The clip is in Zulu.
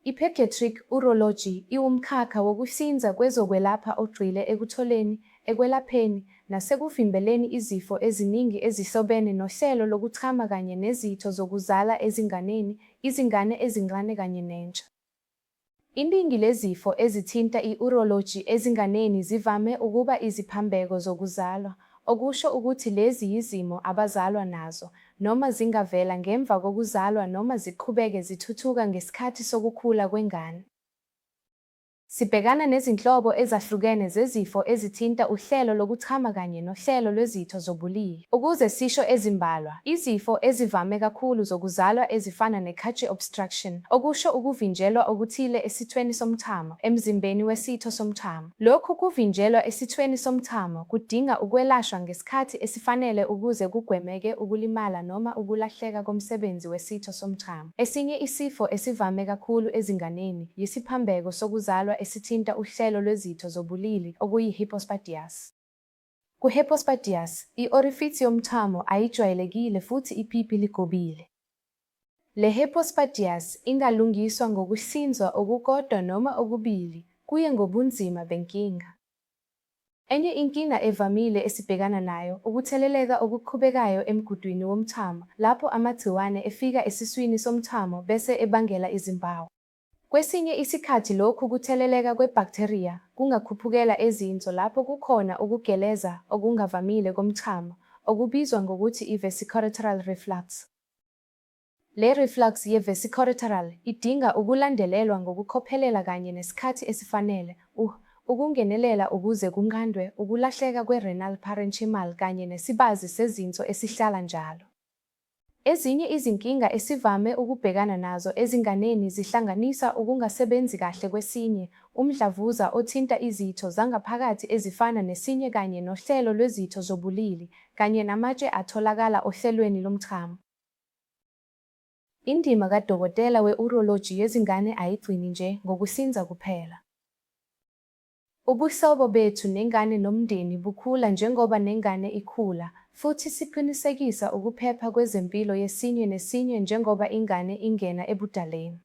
I-Pediatric urology iwumkhakha wokuhlinza kwezokwelapha ogxile ekutholeni, ekwelapheni, nasekuvimbeleni izifo eziningi ezihlobene nohlelo lokuchama kanye nezitho zokuzala ezinganeni, izingane ezincane kanye nentsha. Iningi lezifo ezithinta i-urology ezinganeni zivame ukuba iziphambeko zokuzalwa, okusho ukuthi lezi yizimo abazalwa nazo, noma zingavela ngemva kokuzalwa noma ziqhubeke zithuthuka ngesikhathi sokukhula kwengane. Sibhekana nezinhlobo ezahlukene zezifo ezithinta uhlelo lokuchama kanye nohlelo lwezitho zobulili. Ukuze sisho ezimbalwa, izifo ezivame kakhulu zokuzalwa ezifana ne-Cauchy obstruction, okusho ukuvinjelwa okuthile esithweni somchamo, emzimbeni wesitho somchamo. Lokhu kuvinjelwa esithweni somchamo kudinga ukwelashwa ngesikhathi esifanele ukuze kugwemeke ukulimala noma ukulahleka komsebenzi wesitho somchamo. Esinye isifo esivame kakhulu ezinganeni yisiphambeko sokuzalwa esithinta uhlelo lwezitho zobulili okuyi-hypospadias. Ku-hypospadias, i-orifithi yomchamo ayijwayelekile futhi ipipi ligobile. Le-hypospadias ingalungiswa ngokuhlinzwa okukodwa noma okubili, kuye ngobunzima benkinga. Enye inkinga evamile esibhekana nayo, ukutheleleka okuqhubekayo emgudwini womchamo, lapho amagciwane efika esiswini somchamo bese ebangela izimpawu. Kwesinye isikhathi lokhu kutheleleka kwebacteria kungakhuphukela ezinso lapho kukhona ukugeleza okungavamile komchamo, okubizwa ngokuthi i-vesicoureteral reflux. Le reflux ye-vesicoureteral idinga ukulandelelwa ngokucophelela kanye nesikhathi esifanele, ukungenelela ukuze kunqandwe ukulahleka kwe-renal parenchymal kanye nesibazi sezinso esihlala njalo. Ezinye izinkinga esivame ukubhekana nazo ezinganeni zihlanganisa ukungasebenzi kahle kwesinye, umdlavuza othinta izitho zangaphakathi ezifana nesinye kanye nohlelo lwezitho zobulili, kanye namatshe atholakala ohlelweni lomchamo. Indima kadokotela we-urology yezingane ayigcini nje ngokuhlinza kuphela. Ubuhlobo bethu nengane nomndeni bukhula njengoba nengane ikhula, futhi siqinisekisa ukuphepha kwezempilo yesinye nesinye njengoba ingane ingena ebudaleni.